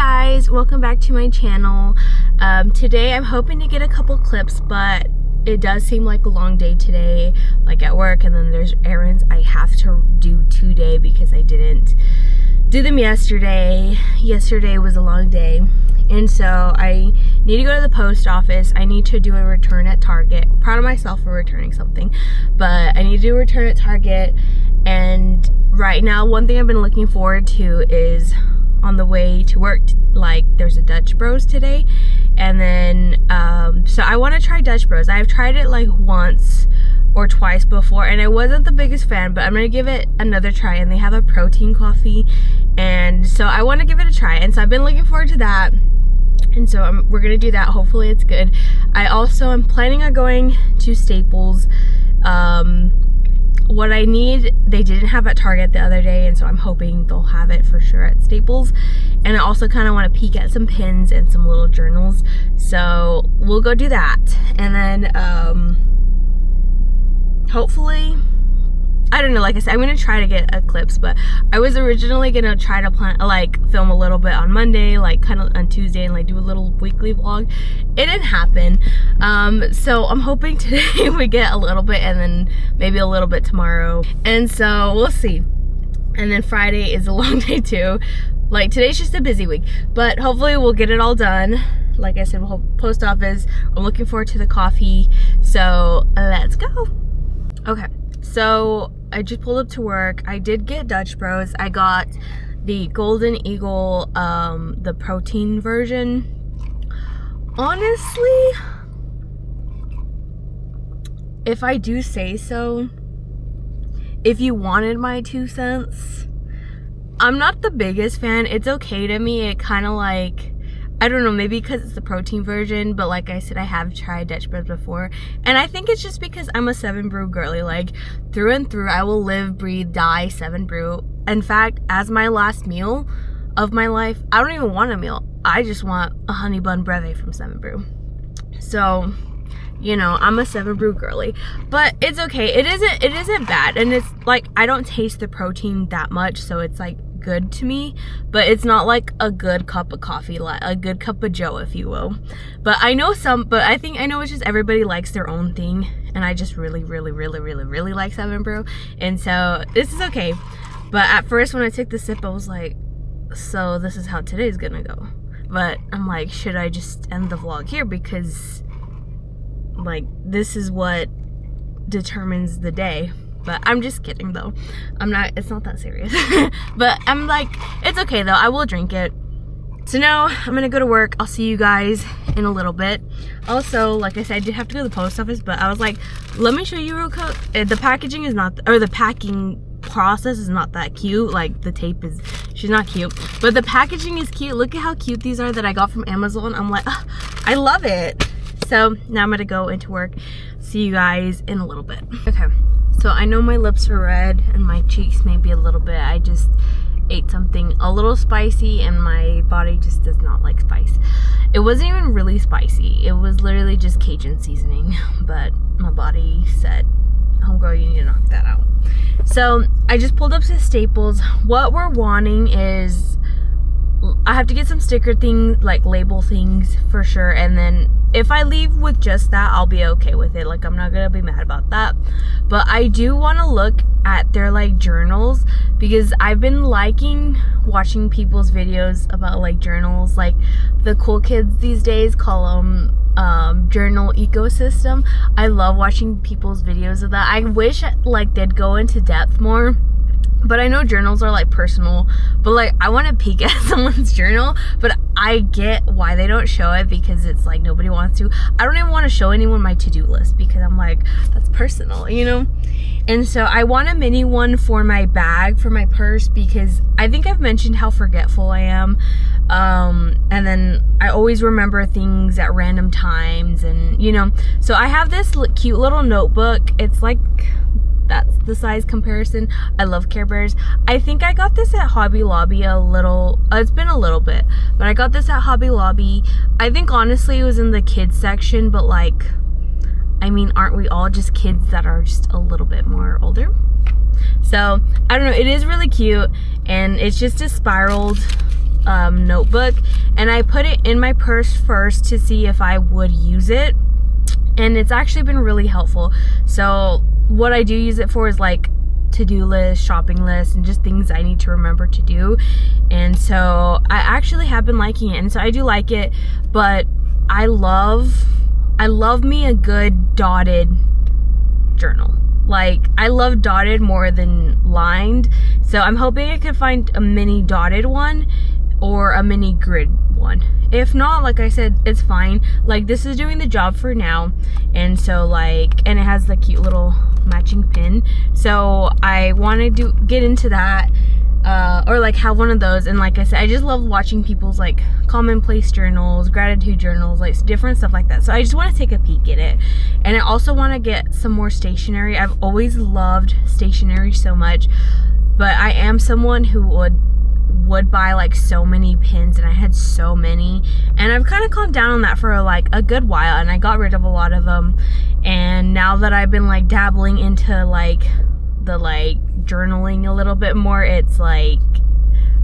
guys, welcome back to my channel. Today I'm hoping to get a couple clips, but it does seem like a long day today, like at work, and then there's errands I have to do today because I didn't do them yesterday. Yesterday was a long day, and so I need to go to the post office. I need to do a return at Target. I'm proud of myself for returning something, but I need to do a return at Target. And right now, one thing I've been looking forward to is on the way to work, like there's a Dutch Bros today, and then so I want to try Dutch Bros. I've tried it like once or twice before and I wasn't the biggest fan, but I'm gonna give it another try. And they have a protein coffee, and so I want to give it a try, and so I've been looking forward to that, and so we're gonna do that. Hopefully it's good. I also am planning on going to Staples. What I need, they didn't have at Target the other day, and so I'm hoping they'll have it for sure at Staples. And I also kind of want to peek at some pins and some little journals, so we'll go do that. And then hopefully, I don't know, like I said, I'm gonna try to get a clips, but I was originally gonna try to film a little bit on Monday, like kind of on Tuesday, and like do a little weekly vlog. It didn't happen, so I'm hoping today we get a little bit, and then maybe a little bit tomorrow, and so we'll see. And then Friday is a long day too. Like today's just a busy week, but hopefully we'll get it all done. Like I said, we'll post office. I'm looking forward to the coffee, so let's go. Okay, so I just pulled up to work. I did get Dutch Bros. I got the Golden Eagle, the protein version. Honestly, if I do say so, if you wanted my 2 cents, I'm not the biggest fan. It's okay to me. It kind of like, I don't know, maybe because it's the protein version, but like I said, I have tried Dutch Bros before, and I think it's just because I'm a 7 Brew girly. Like through and through, I will live, breathe, die 7 Brew. In fact, as my last meal of my life, I don't even want a meal. I just want a honey bun breve from 7 Brew. So, you know, I'm a 7 Brew girly, but it's okay. It isn't bad, and it's like I don't taste the protein that much, so it's like good to me, but it's not like a good cup of coffee, like a good cup of joe, if you will. But I know it's just everybody likes their own thing, and I just really like 7 Brew, and so this is okay. But at first when I took the sip, I was like, so this is how today's gonna go. But I'm like, should I just end the vlog here, because like this is what determines the day. But I'm just kidding though. It's not that serious. But I'm like, it's okay though, I will drink it. So now I'm gonna go to work. I'll see you guys in a little bit. Also, like I said, I did have to go to the post office, but I was like, let me show you real quick. The packaging is not, or the packing process is not that cute. Like the tape is, she's not cute, but the packaging is cute. Look at how cute these are that I got from Amazon. I'm like, oh, I love it. So now I'm gonna go into work. See you guys in a little bit. Okay. So I know my lips are red and my cheeks maybe a little bit. I just ate something a little spicy and my body just does not like spice. It wasn't even really spicy. It was literally just Cajun seasoning, but my body said, homegirl, you need to knock that out. So I just pulled up to Staples. What we're wanting is, I have to get some sticker things, like label things for sure, and then if I leave with just that, I'll be okay with it. Like I'm not gonna be mad about that. But I do want to look at their like journals, because I've been liking watching people's videos about like journals. Like the cool kids these days call them journal ecosystem. I love watching people's videos of that. I wish like they'd go into depth more. But I know journals are like personal, but like I want to peek at someone's journal, but I get why they don't show it, because it's like nobody wants to. I don't even want to show anyone my to-do list, because I'm like, that's personal, you know? And so I want a mini one for my bag, for my purse, because I think I've mentioned how forgetful I am. And then I always remember things at random times, and you know, so I have this cute little notebook. It's like, that's the size comparison. I love Care Bears. I think I got this at Hobby Lobby it's been a little bit, but I got this at Hobby Lobby. I think honestly it was in the kids section, but like, I mean, aren't we all just kids that are just a little bit more older? So I don't know, it is really cute, and it's just a spiraled notebook, and I put it in my purse first to see if I would use it, and it's actually been really helpful. So what I do use it for is like to-do list, shopping list, and just things I need to remember to do. And so I actually have been liking it, and so I do like it, but I love me a good dotted journal. Like, I love dotted more than lined, so I'm hoping I could find a mini dotted one or a mini grid one. If not, like I said, it's fine. Like, this is doing the job for now, and so like, and it has the cute little matching pin, so I want to get into that, or like have one of those. And like I said, I just love watching people's like commonplace journals, gratitude journals, like different stuff like that. So I just want to take a peek at it, and I also want to get some more stationery. I've always loved stationery so much, but I am someone who would buy like so many pins, and I had so many, and I've kind of calmed down on that for like a good while, and I got rid of a lot of them. And now that I've been like dabbling into like the like journaling a little bit more, it's like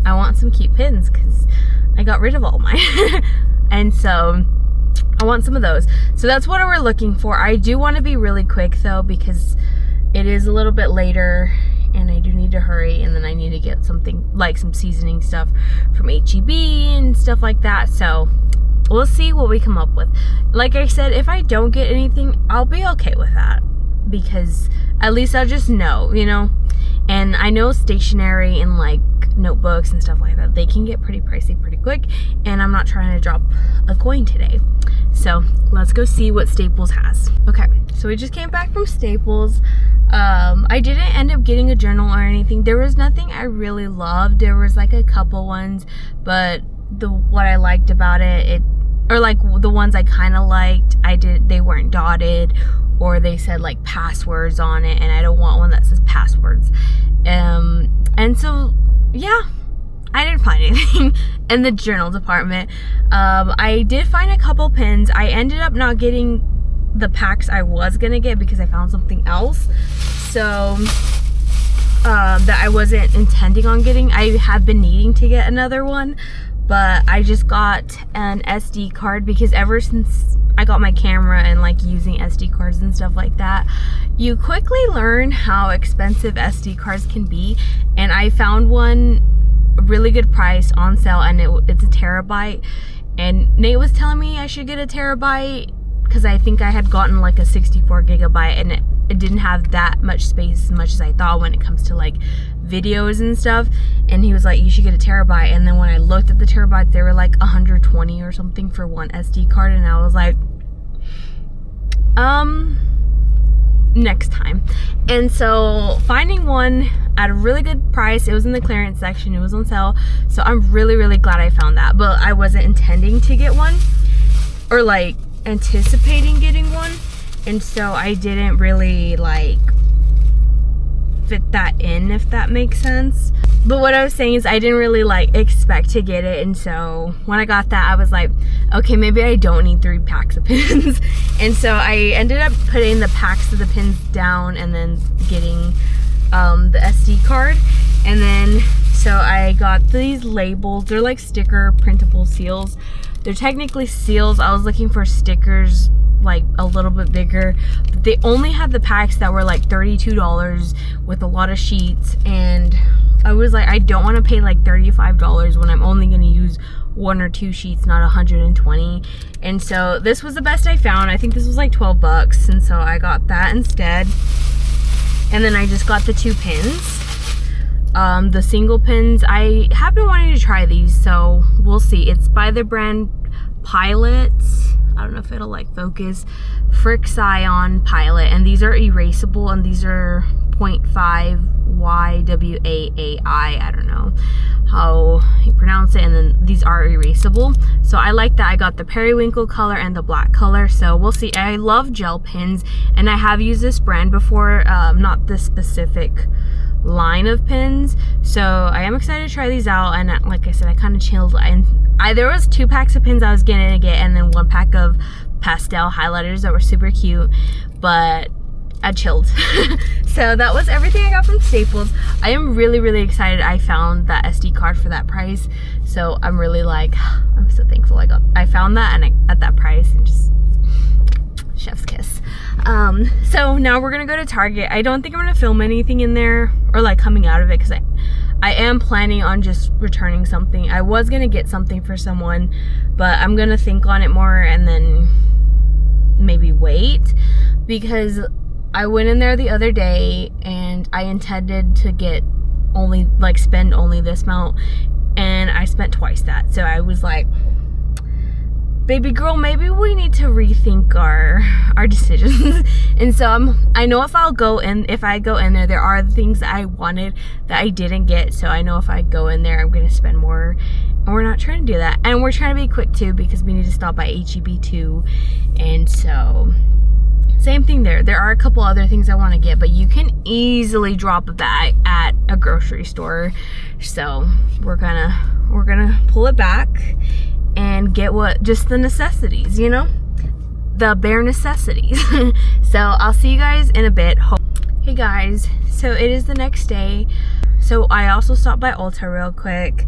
I want some cute pins because I got rid of all mine. And so I want some of those. So that's what we're looking for. I do want to be really quick though, because it is a little bit later and I do need to hurry, and then I need to get something like some seasoning stuff from HEB and stuff like that. So we'll see what we come up with. Like I said, if I don't get anything, I'll be okay with that, because at least I'll just know, you know. And I know stationery and like notebooks and stuff like that, they can get pretty pricey pretty quick, and I'm not trying to drop a coin today. So let's go see what Staples has. Okay, so we just came back from Staples. I didn't end up getting a journal or anything. There was nothing I really loved. There was like a couple ones, but what I liked about it, or like the ones I kind of liked, they weren't dotted, or they said like passwords on it, and I don't want one that says passwords. And so yeah, I didn't find anything in the journal department. I did find a couple pins. I ended up not getting the packs I was gonna get because I found something else, so that I wasn't intending on getting. I have been needing to get another one, but I just got an SD card because ever since I got my camera and like using SD cards and stuff like that, you quickly learn how expensive SD cards can be. And I found one really good price on sale, and it's a terabyte, and Nate was telling me I should get a terabyte because I think I had gotten like a 64 gigabyte, and it didn't have that much space as much as I thought when it comes to like videos and stuff. And he was like, you should get a terabyte. And then when I looked at the terabytes, they were like 120 or something for one SD card, and I was like, next time. And so finding one at a really good price, it was in the clearance section, it was on sale, so I'm really glad I found that. But I wasn't intending to get one, or like anticipating getting one, and so I didn't really like fit that in, if that makes sense. But what I was saying is I didn't really like expect to get it, and so when I got that, I was like, okay, maybe I don't need 3 packs of pins. And so I ended up putting the packs of the pins down and then getting the SD card. And then so I got these labels. They're like sticker printable seals. They're technically seals. I was looking for stickers like a little bit bigger, but they only had the packs that were like $32 with a lot of sheets, and I was like, I don't want to pay like $35 when I'm only going to use 1 or 2 sheets, not 120. And so this was the best I found. I think this was like 12 bucks, and so I got that instead. And then I just got the 2 pins. The single pins, I have been wanting to try these, so we'll see. It's by the brand Pilot. I don't know if it'll like focus. Frixion Pilot, and these are erasable, and these are 0.5 YWAAI. I don't know how you pronounce it, and then these are erasable, so I like that. I got the periwinkle color and the black color, so we'll see. I love gel pins, and I have used this brand before, not this specific line of pins, so I am excited to try these out. And like I said, I kind of chilled, and there was 2 packs of pins I was gonna get, and then 1 pack of pastel highlighters that were super cute. But I chilled. So that was everything I got from Staples. I am really excited I found that SD card for that price. So I'm really like, I'm so thankful I found that and at that price, and just chef's kiss. So now we're gonna go to Target. I don't think I'm gonna film anything in there or like coming out of it, because I am planning on just returning something. I was gonna get something for someone, but I'm gonna think on it more and then maybe wait, because I went in there the other day and I intended to get only like spend only this amount, and I spent twice that. So I was like, baby girl, maybe we need to rethink our decisions. And so I know if I go in there are things that I wanted that I didn't get. So I know if I go in there, I'm gonna spend more, and we're not trying to do that. And we're trying to be quick too, because we need to stop by HEB too. And so same thing there. There are a couple other things I want to get, but you can easily drop a bag at a grocery store. So we're gonna pull it back and get just the necessities, you know, the bare necessities. So I'll see you guys in a bit. Hey guys, so it is the next day. So I also stopped by Ulta real quick.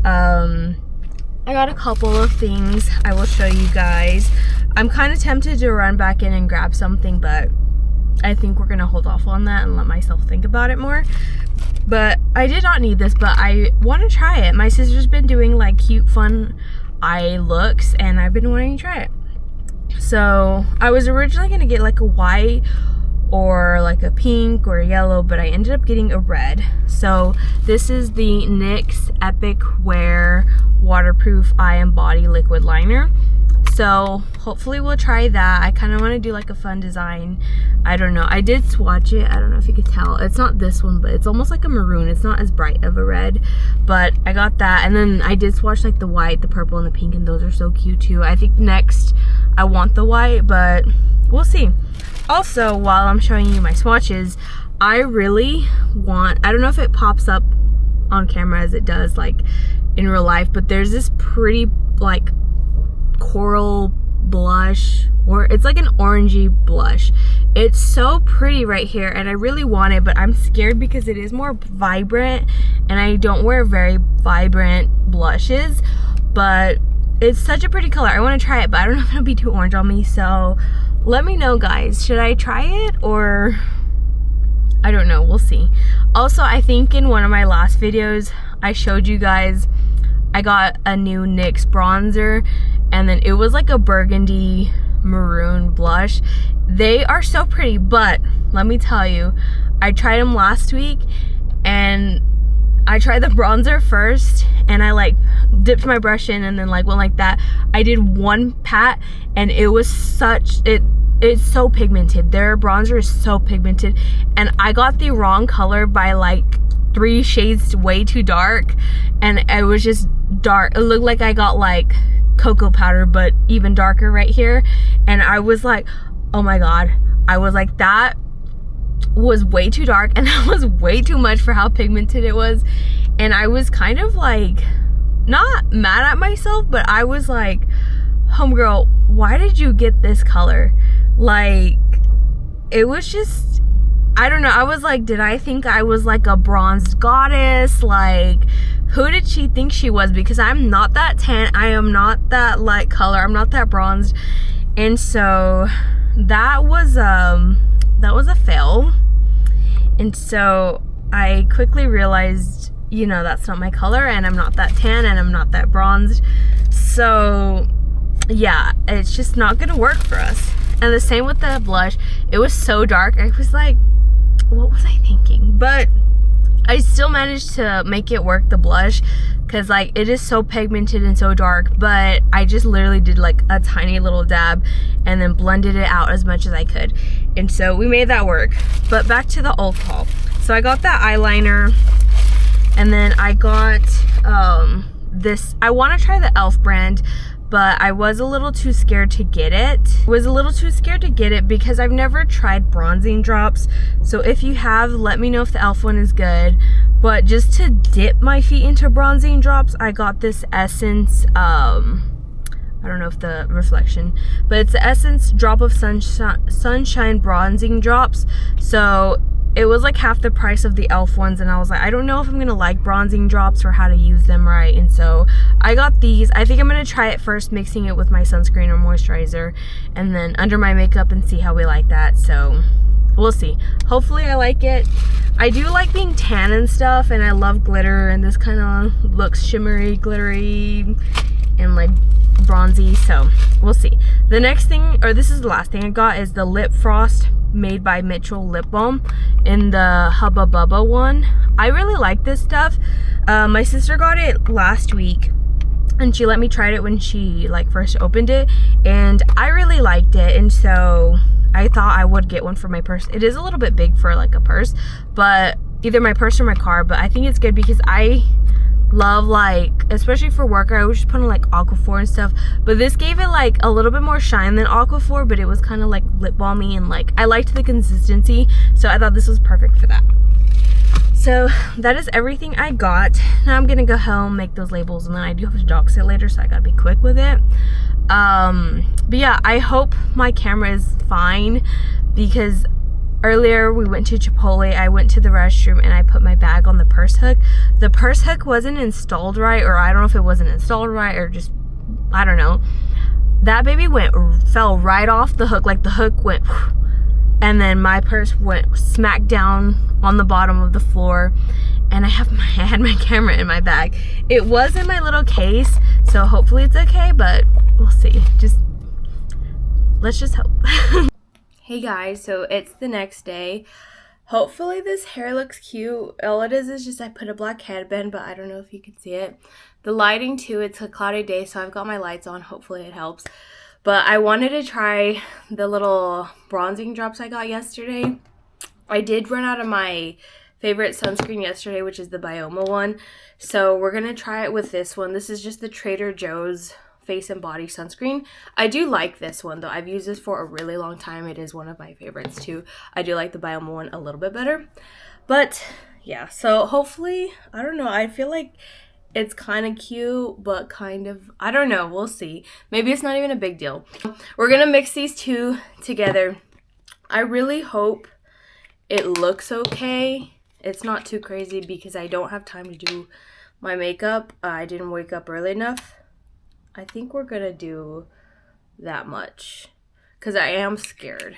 I got a couple of things I will show you guys. I'm kind of tempted to run back in and grab something, but I think we're gonna hold off on that and let myself think about it more. But I did not need this, but I want to try it. My sister's been doing like cute, fun eye looks, and I've been wanting to try it. So I was originally gonna get like a white or like a pink or a yellow, but I ended up getting a red. So this is the NYX Epic Wear Waterproof Eye and Body Liquid Liner. So hopefully we'll try that. I kind of want to do like a fun design. I don't know. I did swatch it. I don't know if you could tell. It's not this one, but it's almost like a maroon. It's not as bright of a red, but I got that. And then I did swatch like the white, the purple, and the pink, and those are so cute too. I think next I want the white, but we'll see. Also, while I'm showing you my swatches, I really want, I don't know if it pops up on camera as it does like in real life, but there's this pretty like coral blush, or it's like an orangey blush. It's so pretty right here, and I really want it, but I'm scared because it is more vibrant, and I don't wear very vibrant blushes, but it's such a pretty color. I want to try it, but I don't know if it'll be too orange on me. So let me know, guys, should I try it, or I don't know, we'll see. Also, I think in one of my last videos I showed you guys I got a new NYX bronzer, and then it was like a burgundy maroon blush. They are so pretty, but let me tell you, I tried them last week, and I tried the bronzer first, and I like dipped my brush in and then like went like that. I did one pat, and it was it's so pigmented. Their bronzer is so pigmented, and I got the wrong color by like 3 shades way too dark, and it was just dark. It looked like I got like cocoa powder, but even darker right here. And I was like, oh my god, I was like, that was way too dark, and that was way too much for how pigmented it was. And I was kind of like, not mad at myself, but I was like, homegirl, why did you get this color? Like, it was just, I don't know. I was like, did I think I was like a bronzed goddess? Like, who did she think she was? Because I'm not that tan. I am not that light color. I'm not that bronzed. And so that was a fail. And so I quickly realized, you know, that's not my color, and I'm not that tan, and I'm not that bronzed. So yeah, it's just not gonna work for us. And the same with the blush. It was so dark. I was like, what was I thinking? But I still managed to make it work, the blush, because like it is so pigmented and so dark. But I just literally did like a tiny little dab and then blended it out as much as I could. And so we made that work. But back to the Ulta haul. So I got that eyeliner, and then I got this. I want to try the e.l.f. brand, but I was a little too scared to get it. Because I've never tried bronzing drops. So if you have, let me know if the e.l.f. one is good. But just to dip my feet into bronzing drops, I got this Essence I don't know if the reflection, but it's the Essence Drop of Sunshine Bronzing Drops. So it was like half the price of the e.l.f. ones, and I was like, I don't know if I'm gonna like bronzing drops or how to use them right, and so I got these. I think I'm gonna try it first, mixing it with my sunscreen or moisturizer, and then under my makeup and see how we like that. So we'll see. Hopefully I like it. I do like being tan and stuff, and I love glitter, and this kind of looks shimmery, glittery, and like bronzy, so we'll see. The next thing, or this is the last thing I got, is the Lip Frost Made by Mitchell lip balm in the Hubba Bubba one. I really like this stuff. My sister got it last week, and she let me try it when she like first opened it, and I really liked it, and so I thought I would get one for my purse. It is a little bit big for like a purse, but either my purse or my car, but I think it's good because I love, like, especially for work, I was just putting like Aquaphor and stuff, but this gave it like a little bit more shine than Aquaphor, but it was kind of like lip balmy, and like I liked the consistency, so I thought this was perfect for that. So that is everything I got. Now I'm gonna go home, make those labels, and then I do have to dog sit later, so I gotta be quick with it. But yeah, I hope my camera is fine, because earlier we went to Chipotle, I went to the restroom, and I put my bag on the purse hook. The purse hook wasn't installed right, or I don't know if it wasn't installed right, or just, I don't know. That baby fell right off the hook, like the hook went, and then my purse went smack down on the bottom of the floor, and I had my camera in my bag. It was in my little case, so hopefully it's okay, but we'll see. Let's just hope. Hey guys, so it's the next day. Hopefully this hair looks cute. All it is just I put a black headband, but I don't know if you can see it. The lighting too, it's a cloudy day, so I've got my lights on. Hopefully it helps. But I wanted to try the little bronzing drops I got yesterday. I did run out of my favorite sunscreen yesterday, which is the Bioma one. So we're going to try it with this one. This is just the Trader Joe's face and body sunscreen. I do like this one though. I've used this for a really long time. It is one of my favorites too. I do like the Bioma one a little bit better. But yeah, so hopefully, I don't know, I feel like it's kind of cute, but kind of, I don't know, we'll see. Maybe it's not even a big deal. We're gonna mix these two together. I really hope it looks okay. It's not too crazy because I don't have time to do my makeup. I didn't wake up early enough. I think we're gonna do that much because I am scared.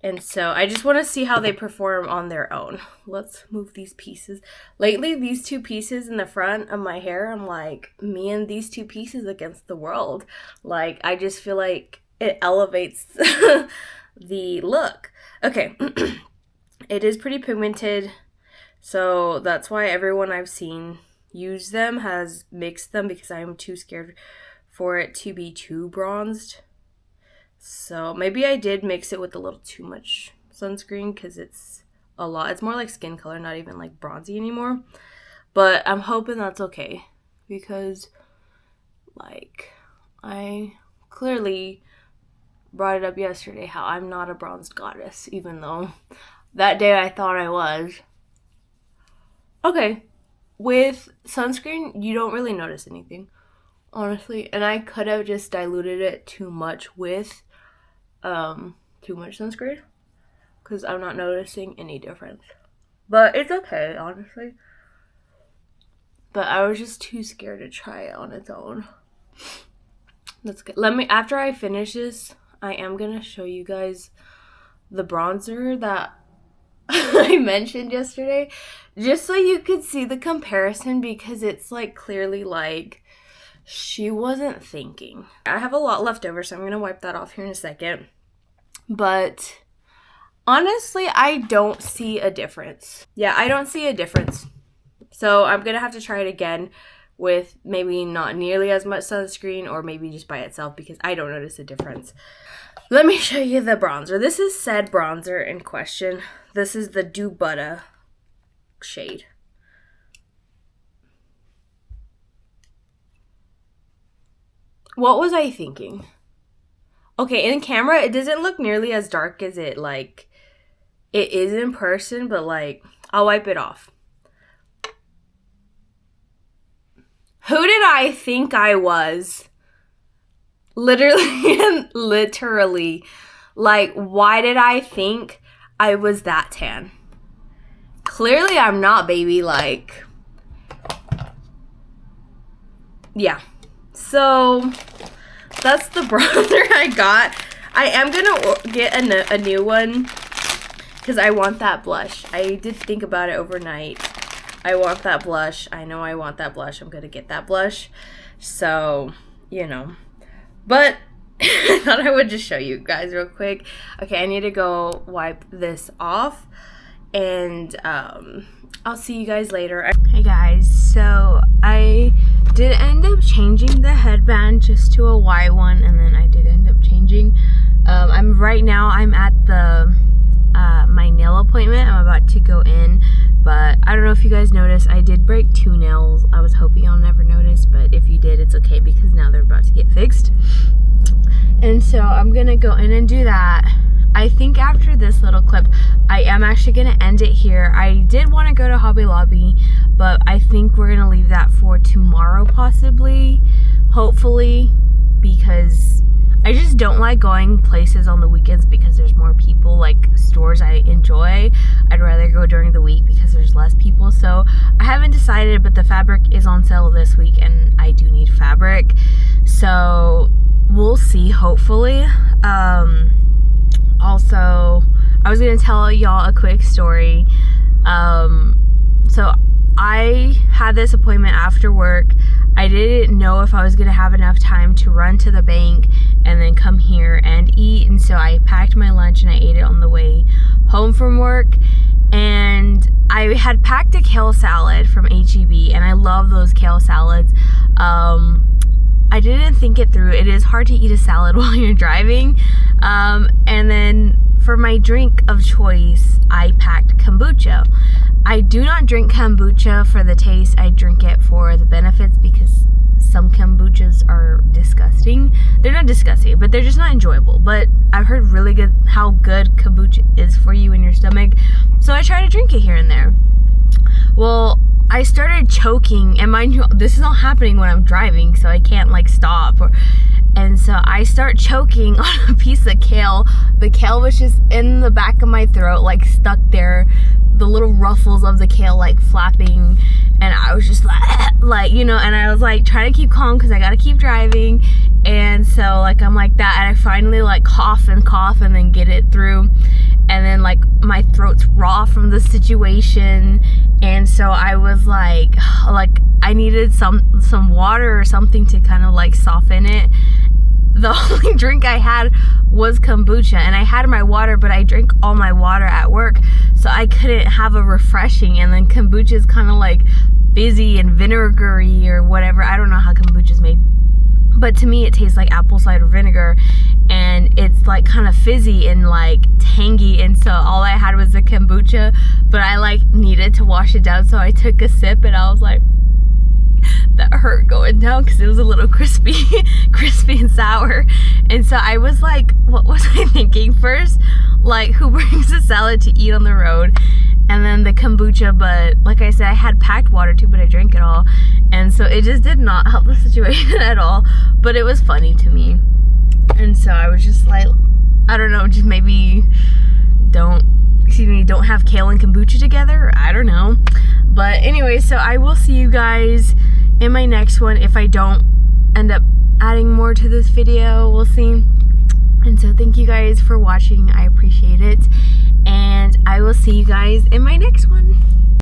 And so I just want to see how they perform on their own. Let's move these pieces. Lately, these two pieces in the front of my hair, I'm like, me and these two pieces against the world. Like, I just feel like it elevates the look. Okay, it is pretty pigmented, so that's why everyone I've seen use them has mixed them because I'm too scared for it to be too bronzed. So maybe I did mix it with a little too much sunscreen because it's a lot. It's more like skin color, not even like bronzy anymore. But I'm hoping that's okay because like I clearly brought it up yesterday how I'm not a bronzed goddess, even though that day I thought I was. Okay. With sunscreen, you don't really notice anything, honestly. And I could have just diluted it too much with too much sunscreen because I'm not noticing any difference. But it's okay, honestly. But I was just too scared to try it on its own. That's good. After I finish this, I am going to show you guys the bronzer that I mentioned yesterday, just so you could see the comparison, because it's like clearly like she wasn't thinking. I have a lot left over, so I'm gonna wipe that off here in a second, but honestly I don't see a difference. Yeah, I don't see a difference, so I'm gonna have to try it again with maybe not nearly as much sunscreen, or maybe just by itself, because I don't notice a difference. Let me show you the bronzer. This is said bronzer in question. This is the Do Butta shade. What was I thinking? Okay, in camera, it doesn't look nearly as dark as it is in person, but like, I'll wipe it off. Who did I think I was? Literally and literally. Like, why did I think I was that tan? Clearly I'm not, baby. Like, yeah. So that's the bronzer I got. I am gonna get a new one because I want that blush. I did think about it overnight. I want that blush. I know I want that blush. I'm gonna get that blush. So, you know. But I thought I would just show you guys real quick. Okay, I need to go wipe this off. And I'll see you guys later. Hey guys, so I did end up changing the headband just to a white one, and then I did end up changing. Right now I'm at the my nail appointment. I'm about to go in, but I don't know if you guys noticed, I did break 2 nails. I was hoping y'all never noticed, but if you did, it's okay because now they're about to get fixed. And so I'm gonna go in and do that. I think after this little clip, I am actually gonna end it here. I did want to go to Hobby Lobby, but I think we're gonna leave that for tomorrow possibly, hopefully, because I just don't like going places on the weekends because there's more people. Like stores I enjoy, I'd rather go during the week because there's less people. So I haven't decided, but the fabric is on sale this week and I do need fabric. So we'll see, hopefully. Also, I was gonna tell y'all a quick story. So I had this appointment after work. I didn't know if I was gonna have enough time to run to the bank and then come here and eat, and so I packed my lunch and I ate it on the way home from work. And I had packed a kale salad from H-E-B, and I love those kale salads. I didn't think it through. It is hard to eat a salad while you're driving. And then for my drink of choice, I packed kombucha. I do not drink kombucha for the taste. I drink it for the benefits because some kombuchas are disgusting. They're not disgusting, but they're just not enjoyable. But I've heard really good how good kombucha is for you in your stomach. So I try to drink it here and there. Well, I started choking, and mind you, this is all happening when I'm driving, so I can't like stop. And so I start choking on a piece of kale. The kale was just in the back of my throat, like stuck there. The little ruffles of the kale like flapping, and I was just like, you know, and I was like trying to keep calm because I gotta keep driving. And so like I'm like that, and I finally like cough and then get it through. And then like my throat's raw from the situation, and so I was like I needed some water or something to kind of like soften it. The only drink I had was kombucha, and I had my water, but I drank all my water at work, so I couldn't have a refreshing. And then kombucha is kind of like fizzy and vinegary or whatever. I don't know how kombucha is made, but to me it tastes like apple cider vinegar, and it's like kind of fizzy and like tangy. And so all I had was the kombucha, but I like needed to wash it down, so I took a sip and I was like, that hurt going down because it was a little crispy and sour. And so I was like, what was I thinking first? Like, who brings a salad to eat on the road? And then the kombucha, but like I said, I had packed water too, but I drank it all. And so it just did not help the situation at all, but it was funny to me. And so I was just like, I don't know, just maybe don't have kale and kombucha together. I don't know. But anyway, so I will see you guys in my next one. If I don't end up adding more to this video, we'll see. And so thank you guys for watching. I appreciate it. And I will see you guys in my next one.